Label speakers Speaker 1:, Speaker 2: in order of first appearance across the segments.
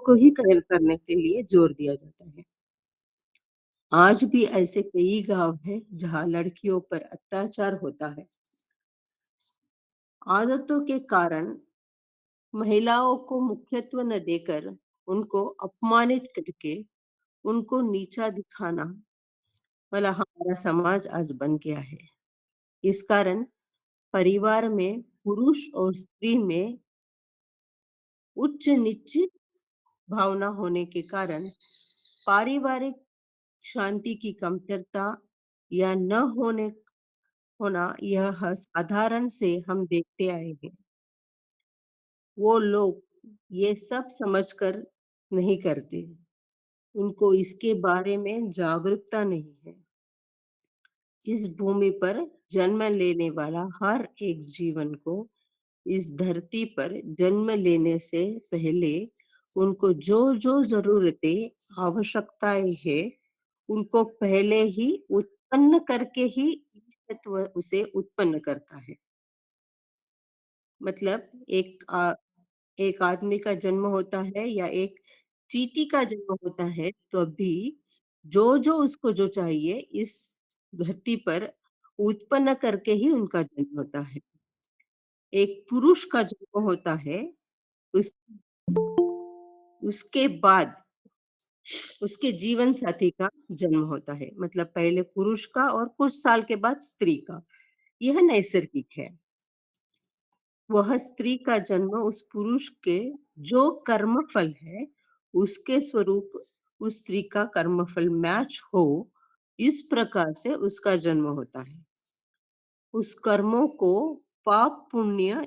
Speaker 1: को ही करने के लिए जोर दिया जाता है। आज भी ऐसे कई गांव हैं जहां लड़कियों पर अत्याचार होता है। आदतों के कारण महिलाओं को मुख्यत्व न देकर उनको अपमानित करके उनको नीचा दिखाना वाला हमारा समाज आज बन गया है। इस कारण परिवार में पुरुष और स्त्री में उच्च नीच भावना होने के कारण पारिवारिक शांति की कमतरता या न होने होना यह साधारण से हम देखते आए हैं। वो लोग ये सब समझकर नहीं करते। उनको इसके बारे में जागरूकता नहीं है। इस भूमि पर जन्म लेने वाला हर एक जीवन को इस धरती पर जन्म लेने से पहले उनको जो जो जरूरतें आवश्यकताएं है उनको पहले ही उत्पन्न करके ही तत्व उसे उत्पन्न करता है। मतलब एक आदमी का जन्म होता है या एक चींटी का जन्म होता है तो भी जो जो उसको जो चाहिए इस धरती पर उत्पन्न करके ही उनका जन्म होता है। एक पुरुष का जन्म होता है उस उसके बाद उसके जीवन साथी का जन्म होता है। मतलब पहले पुरुष का और कुछ साल के बाद स्त्री का। यह नैसर्गिक है। वह स्त्री का जन्म उस पुरुष के जो कर्मफल है उसके स्वरूप उस स्त्री का कर्मफल मैच हो इस प्रकार से उसका जन्म होता है। उस कर्मों को पाप पुण्य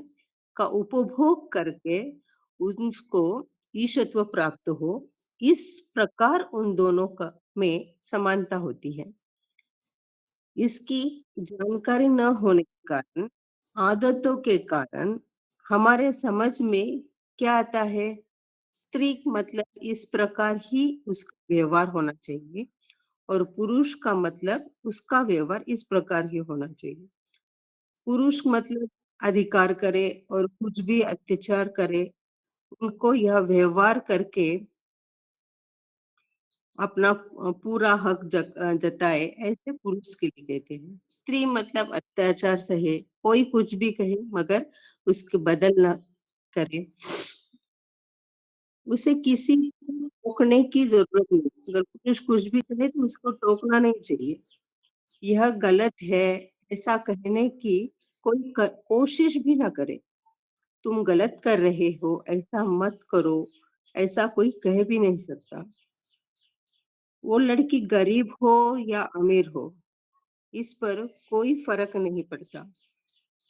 Speaker 1: का उपभोग करके उसको ईशत्व प्राप्त हो इस प्रकार उन दोनों का में समानता होती है। इसकी जानकारी न होने के कारण आदतों के कारण हमारे समझ में क्या आता है, स्त्री मतलब इस प्रकार ही उसका व्यवहार होना चाहिए और पुरुष का मतलब उसका व्यवहार इस प्रकार ही होना चाहिए। पुरुष मतलब अधिकार करे और कुछ भी अत्याचार करे उनको यह व्यवहार करके अपना पूरा हक जताए ऐसे पुरुष के लिए देते हैं। स्त्री मतलब अत्याचार सहे कोई कुछ भी कहे मगर उसके बदल न करे। उसे किसी को टोकने की जरूरत नहीं। अगर पुरुष कुछ भी कहे तो उसको टोकना नहीं चाहिए। यह गलत है ऐसा कहने की कोई कोशिश भी ना करे। तुम गलत कर रहे हो ऐसा मत करो ऐसा कोई कह भी नहीं सकता। वो लड़की गरीब हो या अमीर हो इस पर कोई फर्क नहीं पड़ता।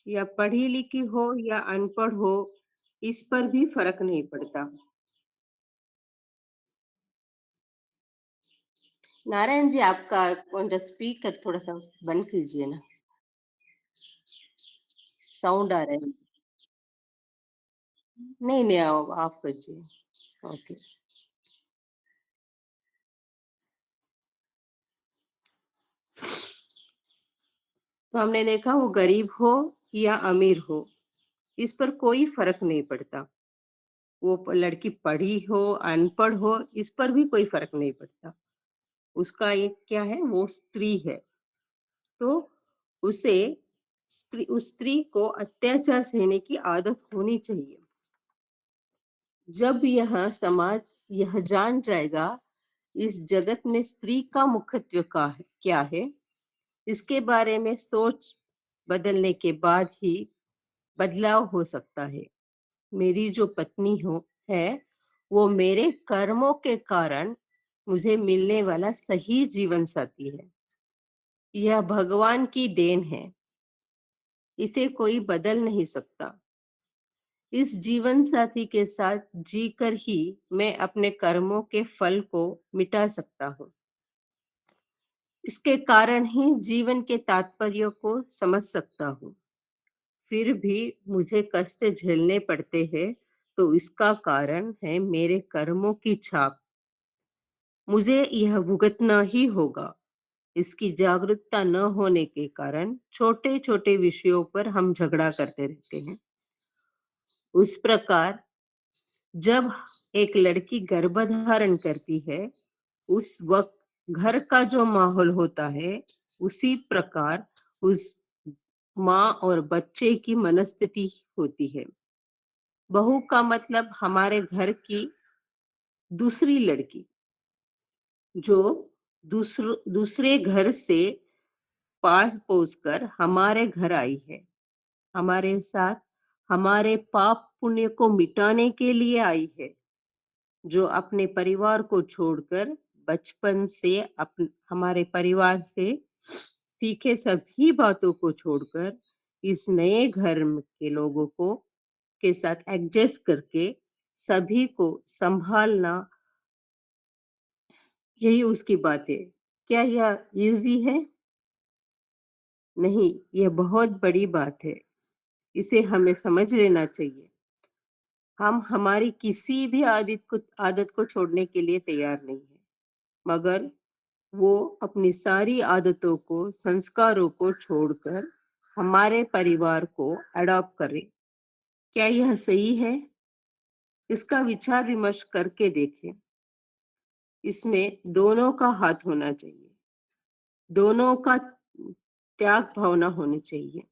Speaker 1: या पढ़ी लिखी हो या अनपढ़ हो इस पर भी फर्क नहीं पड़ता। नारायण जी आपका कौन सा स्पीकर थोड़ा सा बंद कीजिए ना, साउंड आ रहा है। नहीं नहीं आओ ऑफ कीजिए। ओके। तो हमने देखा वो गरीब हो या अमीर हो इस पर कोई फर्क नहीं पड़ता। वो लड़की पढ़ी हो अनपढ़ हो इस पर भी कोई फर्क नहीं पड़ता। उसका एक क्या है वो स्त्री है तो उसे उस स्त्री को अत्याचार सहने की आदत होनी चाहिए। जब यह समाज यह जान जाएगा इस जगत में स्त्री का मुख्यत्व का है क्या है इसके बारे में सोच बदलने के बाद ही बदलाव हो सकता है। मेरी जो पत्नी हो है वो मेरे कर्मों के कारण मुझे मिलने वाला सही जीवन साथी है। यह भगवान की देन है। इसे कोई बदल नहीं सकता। इस जीवन साथी के साथ जीकर ही मैं अपने कर्मों के फल को मिटा सकता हूँ। इसके कारण ही जीवन के तात्पर्य को समझ सकता हूँ। फिर भी मुझे कष्ट झेलने पड़ते हैं तो इसका कारण है मेरे कर्मों की छाप। मुझे यह भुगतना ही होगा। इसकी जागरूकता न होने के कारण छोटे छोटे विषयों पर हम झगड़ा करते रहते हैं। उस प्रकार जब एक लड़की गर्भधारण करती है, उस वक़्त घर का जो माहौल होता है, उसी प्रकार उस माँ और बच्चे की मनस्थिति होती है। बहू का मतलब हमारे घर की दूसरी लड़की, जो दूसरे घर से पाल-पोस कर हमारे घर आई है। हमारे साथ हमारे पाप पुण्य को मिटाने के लिए आई है, जो अपने परिवार को छोड़कर बचपन से हमारे परिवार से सीखे सभी बातों को छोड़कर इस नए घर के लोगों को के साथ एडजस्ट करके सभी को संभालना, यही उसकी बात है। क्या यह इजी है? नहीं, यह बहुत बड़ी बात है। इसे हमें समझ लेना चाहिए। हम हमारी किसी भी आदत को छोड़ने के लिए तैयार नहीं है, मगर वो अपनी सारी आदतों को, संस्कारों को छोड़कर हमारे परिवार को अडॉप्ट करे। क्या यह सही है? इसका विचार विमर्श करके देखें। इसमें दोनों का हाथ होना चाहिए, दोनों का त्याग भावना होनी चाहिए।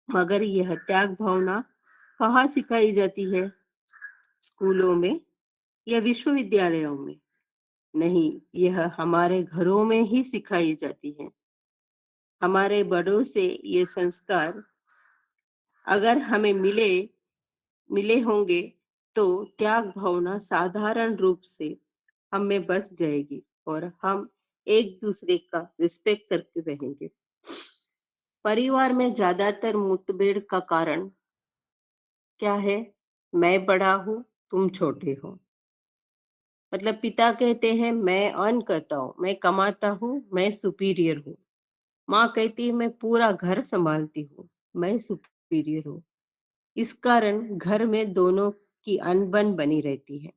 Speaker 1: मगर यह त्याग भावना कहाँ सिखाई जाती है? स्कूलों में या विश्वविद्यालयों में? नहीं, यह हमारे घरों में ही सिखाई जाती है। हमारे बड़ों से ये संस्कार अगर हमें मिले मिले होंगे, तो त्याग भावना साधारण रूप से हम में बस जाएगी और हम एक दूसरे का रिस्पेक्ट करके रहेंगे। परिवार में ज्यादातर मुठभेड़ का कारण क्या है? मैं बड़ा हूँ, तुम छोटे हो। मतलब पिता कहते हैं मैं अर्न करता हूँ, मैं कमाता हूँ, मैं सुपीरियर हूँ। माँ कहती है मैं पूरा घर संभालती हूँ, मैं सुपीरियर हूँ। इस कारण घर में दोनों की अनबन बनी रहती है।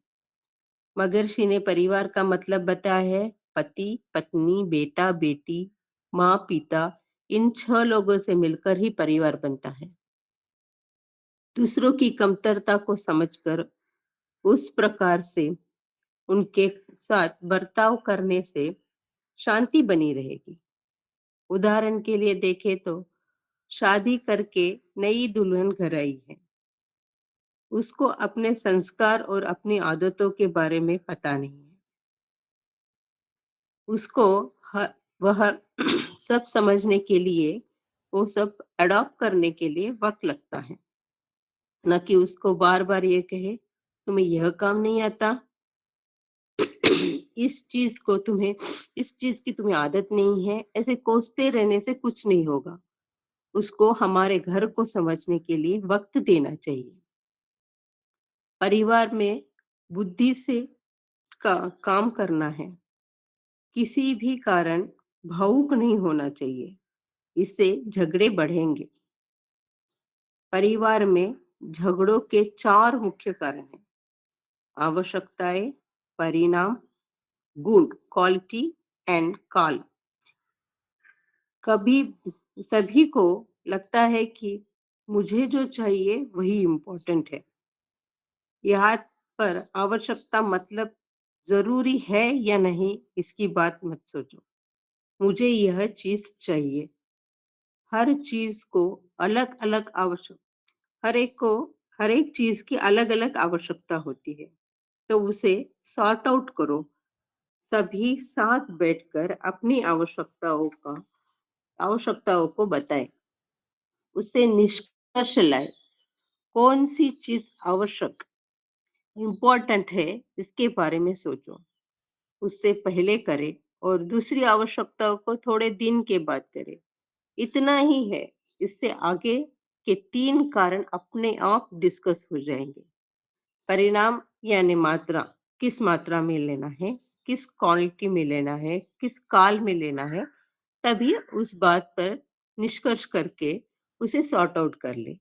Speaker 1: मगरषि ने परिवार का मतलब बताया है, पति पत्नी बेटा बेटी माँ पिता, इन 6 लोगों से मिलकर ही परिवार बनता है। दूसरों की कमतरता को समझकर उस प्रकार से उनके साथ बर्ताव करने से शांति बनी रहेगी। उदाहरण के लिए देखें तो शादी करके नई दुल्हन घर आई है, उसको अपने संस्कार और अपनी आदतों के बारे में पता नहीं है। उसको ह वह सब समझने के लिए, वो सब अडॉप्ट करने के लिए वक़्त लगता है। ना कि उसको बार-बार ये कहे, तुम्हें यह काम नहीं आता, इस चीज़ को तुम्हें इस चीज़ की तुम्हें आदत नहीं है, ऐसे कोसते रहने से कुछ नहीं होगा। उसको हमारे घर को समझने के लिए वक़्त देना चाहिए। परिवार में बुद्धि से का काम करना है। किसी भी कारण भावुक नहीं होना चाहिए, इससे झगड़े बढ़ेंगे। परिवार में झगड़ों के 4 मुख्य कारण हैं: आवश्यकताएं, परिणाम, गुण, क्वालिटी एंड कॉल। कभी सभी को लगता है कि मुझे जो चाहिए वही इम्पोर्टेंट है। यहाँ पर आवश्यकता मतलब जरूरी है या नहीं, इसकी बात मत सोचो। मुझे यह चीज चाहिए। हर चीज को अलग अलग आवश्यक हर एक को हर एक चीज की अलग अलग आवश्यकता होती है, तो उसे सॉर्ट आउट करो। सभी साथ बैठकर अपनी आवश्यकताओं को बताएं, उससे निष्कर्ष लाए। कौन सी चीज आवश्यक इम्पोर्टेंट है, इसके बारे में सोचो। उससे पहले करे और दूसरी आवश्यकताओं को थोड़े दिन के बाद करे। इतना ही है। इससे आगे के 3 कारण अपने आप डिस्कस हो जाएंगे। परिणाम यानी मात्रा, किस मात्रा में लेना है, किस क्वालिटी में लेना है, किस काल में लेना है, तभी उस बात पर निष्कर्ष करके उसे सॉर्ट आउट कर ले।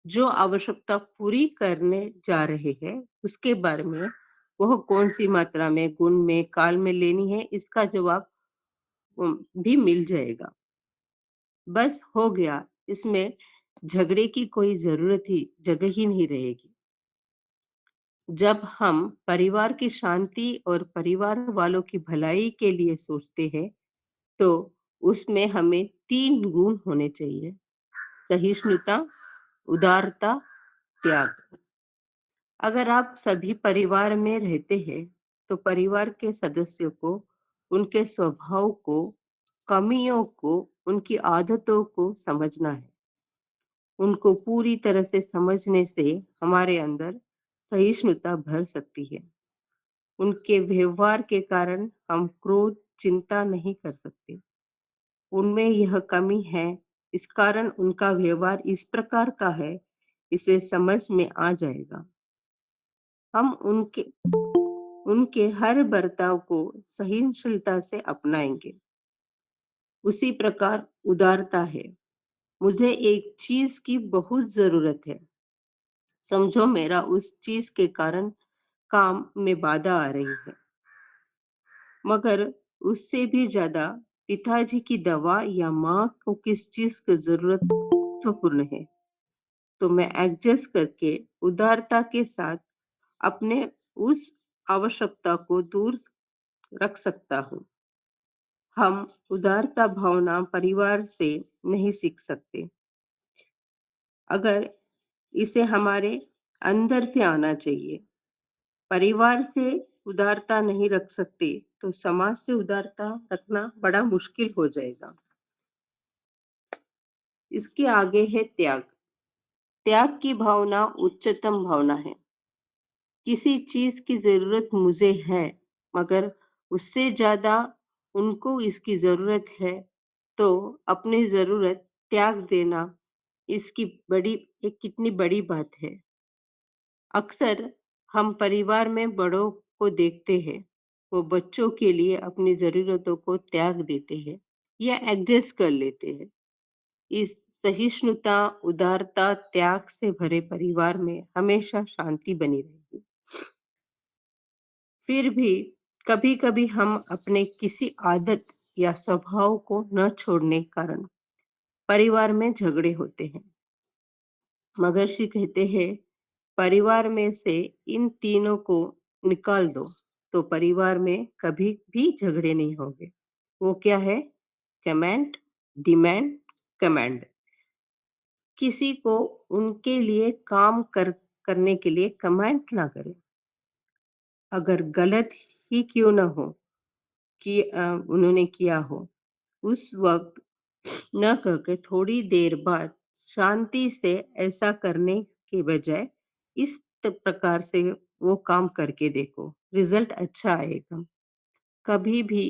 Speaker 1: जो आवश्यकता पूरी करने जा रहे हैं, उसके बारे में वह कौन सी मात्रा में, गुण में, काल में लेनी है, इसका जवाब भी मिल जाएगा। बस हो गया। इसमें झगड़े की कोई जगह ही नहीं रहेगी। जब हम परिवार की शांति और परिवार वालों की भलाई के लिए सोचते हैं, तो उसमें हमें 3 गुण होने चाहिए। सहिष्णुता, उदारता, त्याग। अगर आप सभी परिवार में रहते हैं, तो परिवार के सदस्यों को, उनके स्वभाव को, कमियों को, उनकी आदतों को समझना है। उनको पूरी तरह से समझने से हमारे अंदर सहिष्णुता भर सकती है। उनके व्यवहार के कारण हम क्रोध, चिंता नहीं कर सकते। उनमें यह कमी है, इस कारण उनका व्यवहार इस प्रकार का है, इसे समझ में आ जाएगा। हम उनके उनके हर बर्ताव को सहनशीलता से अपनाएंगे। उसी प्रकार उदारता है। मुझे एक चीज की बहुत जरूरत है। समझो मेरा उस चीज के कारण काम में बाधा आ रही है। मगर उससे भी ज्यादा पिताजी की दवा या माँ को किस चीज की जरूरत महत्वपूर्ण है। तो मैं एडजस्ट करके उदारता के साथ अपने उस आवश्यकता को दूर रख सकता हूँ। हम उदारता भावना परिवार से नहीं सीख सकते। अगर इसे हमारे अंदर से आना चाहिए। परिवार से उदारता नहीं रख सकते, तो समाज से उदारता रखना बड़ा मुश्किल हो जाएगा। इसके आगे है त्याग। त्याग की भावना उच्चतम भावना है। किसी चीज की जरूरत मुझे है, मगर उससे ज्यादा उनको इसकी जरूरत है, तो अपनी जरूरत त्याग देना, इसकी बड़ी एक कितनी बड़ी बात है। अक्सर हम परिवार में बड़ों को देखते हैं, वो बच्चों के लिए अपनी जरूरतों को त्याग देते हैं या एडजस्ट कर लेते हैं। इस सहिष्णुता, उदारता, त्याग से भरे परिवार में हमेशा शांति बनी रहेगी। फिर भी कभी-कभी हम अपने किसी आदत या स्वभाव को न छोड़ने कारण परिवार में झगड़े होते हैं। महर्षि कहते हैं, परिवार में से इन तीनों को निकाल दो, तो परिवार में कभी भी झगड़े नहीं होंगे। वो क्या है? Comment, demand, command. किसी को उनके लिए करने के लिए कमांड ना करें। अगर गलत ही क्यों ना हो कि उन्होंने किया हो, उस वक्त न करके थोड़ी देर बाद शांति से ऐसा करने के बजाय इस प्रकार से वो काम करके देखो, रिजल्ट अच्छा आएगा। कभी भी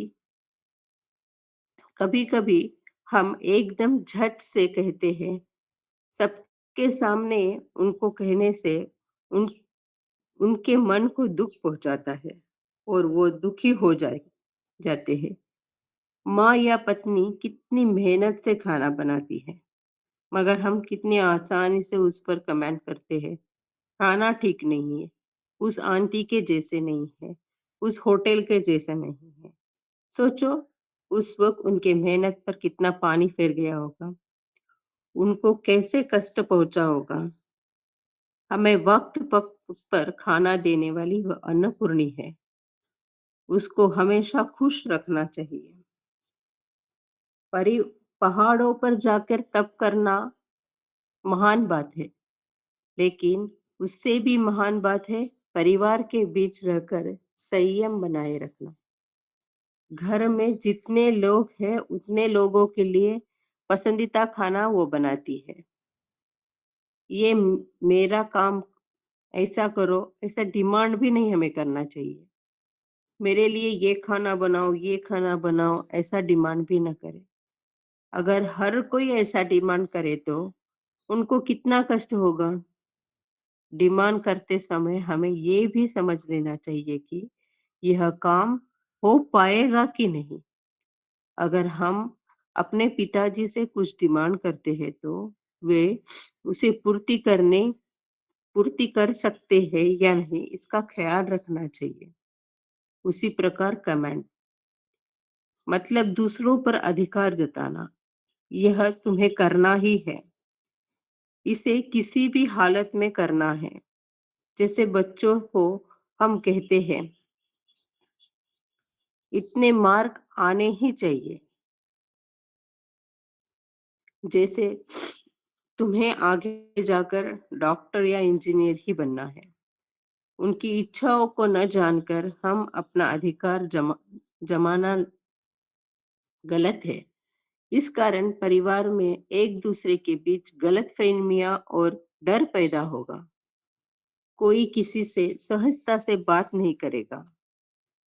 Speaker 1: कभी कभी हम एकदम झट से कहते हैं, सबके सामने उनको कहने से उन उनके मन को दुख पहुंचाता है और वो दुखी हो जाते हैं। माँ या पत्नी कितनी मेहनत से खाना बनाती है, मगर हम कितनी आसानी से उस पर कमेंट करते हैं, खाना ठीक नहीं है, उस आंटी के जैसे नहीं है, उस होटल के जैसा नहीं है। सोचो, उस वक्त उनके मेहनत पर कितना पानी फिर गया होगा, उनको कैसे कष्ट पहुंचा होगा। हमें वक्त पर खाना देने वाली वह अन्नपूर्णी है, उसको हमेशा खुश रखना चाहिए। परी पहाड़ों पर जाकर तप करना महान बात है, लेकिन उससे भी महान बात है परिवार के बीच रहकर संयम बनाए रखना। घर में जितने लोग हैं, उतने लोगों के लिए पसंदीदा खाना वो बनाती है। ये मेरा काम, ऐसा करो, ऐसा डिमांड भी नहीं हमें करना चाहिए। मेरे लिए ये खाना बनाओ, ऐसा डिमांड भी ना करे। अगर हर कोई ऐसा डिमांड करे तो उनको कितना कष्ट होगा। डिमांड करते समय हमें ये भी समझ लेना चाहिए कि यह काम हो पाएगा कि नहीं। अगर हम अपने पिताजी से कुछ डिमांड करते हैं, तो वे उसे पूर्ति कर सकते हैं या नहीं, इसका ख्याल रखना चाहिए। उसी प्रकार कमेंट, मतलब दूसरों पर अधिकार जताना, यह तुम्हें करना ही है, इसे किसी भी हालत में करना है। जैसे बच्चों को हम कहते हैं, इतने मार्क आने ही चाहिए। जैसे तुम्हें आगे जाकर डॉक्टर या इंजीनियर ही बनना है। उनकी इच्छाओं को न जानकर हम अपना अधिकार जमाना गलत है। इस कारण परिवार में एक दूसरे के बीच गलतफहमियां और डर पैदा होगा। कोई किसी से सहजता से बात नहीं करेगा।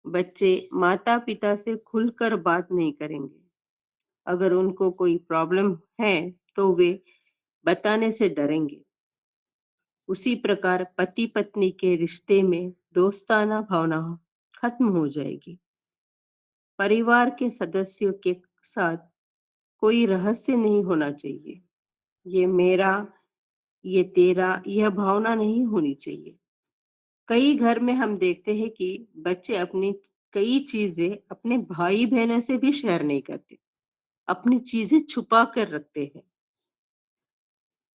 Speaker 1: बच्चे माता पिता से खुलकर बात नहीं करेंगे। अगर उनको कोई प्रॉब्लम है तो वे बताने से डरेंगे। उसी प्रकार पति पत्नी के रिश्ते में दोस्ताना भावना खत्म हो जाएगी। परिवार के सदस्यों के साथ कोई रहस्य नहीं होना चाहिए। ये मेरा, ये तेरा, यह भावना नहीं होनी चाहिए। कई घर में हम देखते हैं कि बच्चे अपनी कई चीजें अपने भाई बहनों से भी शेयर नहीं करते, अपनी चीजें छुपा कर रखते हैं।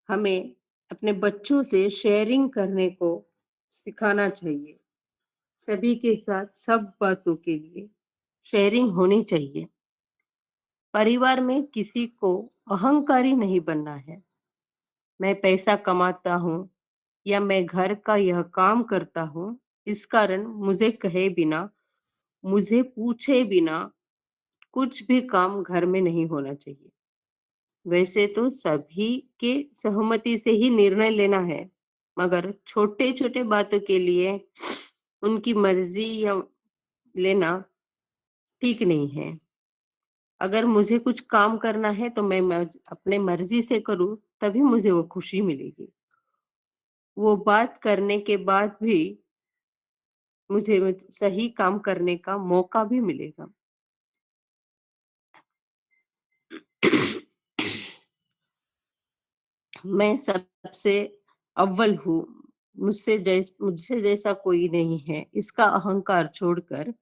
Speaker 1: हमें अपने बच्चों से शेयरिंग करने को सिखाना चाहिए। सभी के साथ सब बातों के लिए शेयरिंग होनी चाहिए। परिवार में किसी को अहंकारी नहीं बनना है। मैं पैसा कमाता हूँ या मैं घर का यह काम करता हूँ, इस कारण मुझे कहे बिना, मुझे पूछे बिना कुछ भी काम घर में नहीं होना चाहिए। वैसे तो सभी के सहमति से ही निर्णय लेना है, मगर छोटे छोटे बातों के लिए उनकी मर्जी या लेना ठीक नहीं है। अगर मुझे कुछ काम करना है तो मैं अपने मर्जी से करूं, तभी मुझे वो खुशी मिलेगी। वो बात करने के बाद भी मुझे सही काम करने का मौका भी मिलेगा। मैं सबसे अव्वल हूँ, मुझसे जैसा कोई नहीं है, इसका अहंकार छोड़कर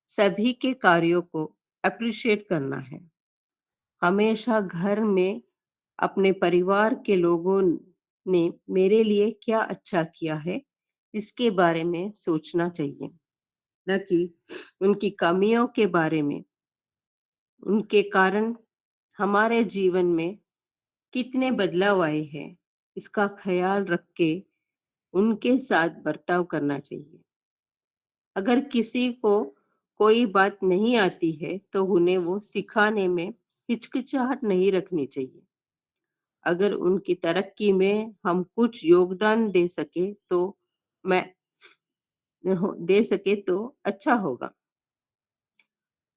Speaker 1: सभी के कार्यों को अप्रिशिएट करना है। हमेशा घर में अपने परिवार के लोगों ने मेरे लिए क्या अच्छा किया है, इसके बारे में सोचना चाहिए, न कि उनकी कमियों के बारे में। उनके कारण हमारे जीवन में कितने बदलाव आए हैं, इसका ख्याल रख के उनके साथ बर्ताव करना चाहिए। अगर किसी को कोई बात नहीं आती है तो उन्हें वो सिखाने में हिचकिचाहट नहीं रखनी चाहिए। अगर उनकी तरक्की में हम कुछ योगदान मैं दे सके तो अच्छा होगा।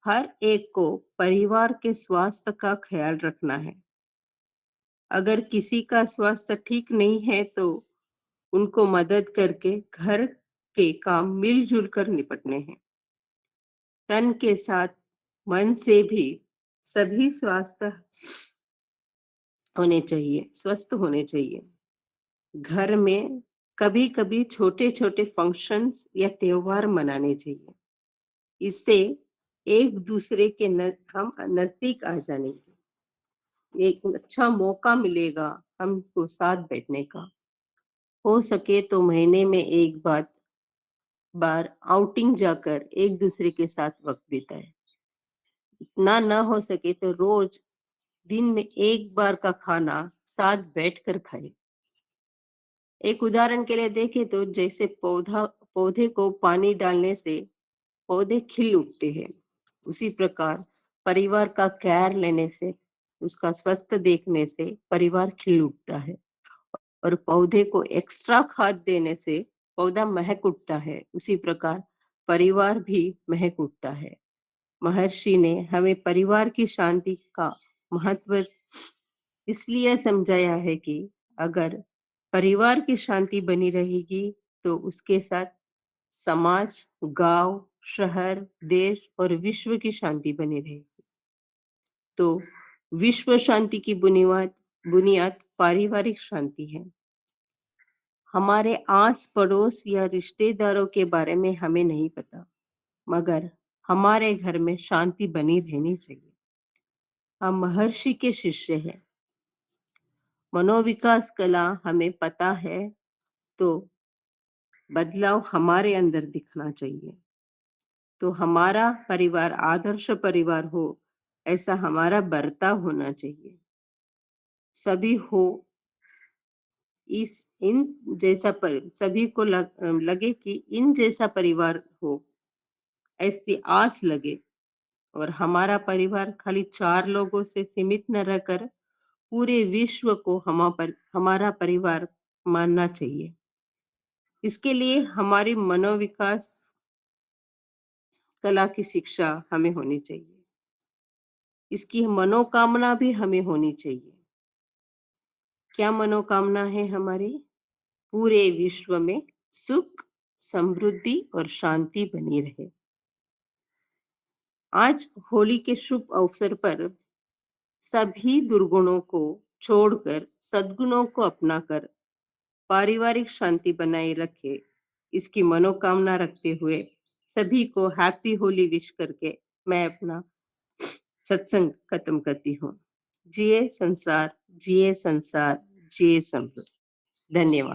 Speaker 1: हर एक को परिवार के स्वास्थ्य का ख्याल रखना है। अगर किसी का स्वास्थ्य ठीक नहीं है तो उनको मदद करके घर के काम मिलजुल कर निपटने हैं। तन के साथ मन से भी सभी स्वस्थ होने चाहिए। घर में कभी कभी छोटे छोटे फंक्शंस या त्योहार मनाने चाहिए। इससे एक दूसरे के हम नजदीक आ जाएंगे। एक अच्छा मौका मिलेगा हमको साथ बैठने का। हो सके तो महीने में एक बार आउटिंग जाकर एक दूसरे के साथ वक्त बिताए। इतना ना हो सके तो रोज दिन में एक बार का खाना साथ बैठकर खाए। एक उदाहरण के लिए देखें तो जैसे पौधे को पानी डालने से पौधे खिल उठते हैं, उसी प्रकार परिवार का केयर लेने से, उसका स्वस्थ देखने से परिवार खिल उठता है। और पौधे को एक्स्ट्रा खाद देने से पौधा महक उठता है, उसी प्रकार परिवार भी महक उठता है। महर्षि ने हमें परिवार की शांति का महत्व इसलिए समझाया है कि अगर परिवार की शांति बनी रहेगी तो उसके साथ समाज, गांव, शहर, देश और विश्व की शांति बनी रहेगी। तो विश्व शांति की बुनियाद बुनियाद पारिवारिक शांति है। हमारे आस पड़ोस या रिश्तेदारों के बारे में हमें नहीं पता, मगर हमारे घर में शांति बनी रहनी चाहिए। हम महर्षि के शिष्य हैं। मनोविकास कला हमें पता है तो बदलाव हमारे अंदर दिखना चाहिए। तो हमारा परिवार आदर्श परिवार हो, ऐसा हमारा बर्ताव होना चाहिए। सभी हो इस इन जैसा पर सभी को लगे कि इन जैसा परिवार हो, ऐसी आस लगे और हमारा परिवार खाली 4 लोगों से सीमित न रहकर पूरे विश्व को हमारा परिवार मानना चाहिए। इसके लिए हमारी मनोविकास कला की शिक्षा हमें होनी चाहिए। इसकी मनोकामना भी हमें होनी चाहिए। क्या मनोकामना है हमारी? पूरे विश्व में सुख, समृद्धि और शांति बनी रहे। आज होली के शुभ अवसर पर सभी दुर्गुणों को छोड़कर सद्गुणों को अपनाकर पारिवारिक शांति बनाए रखे, इसकी मनोकामना रखते हुए सभी को हैप्पी होली विश करके मैं अपना सत्संग खत्म करती हूँ। जिए संसार, जिए संसार, जिए समृद्ध। धन्यवाद।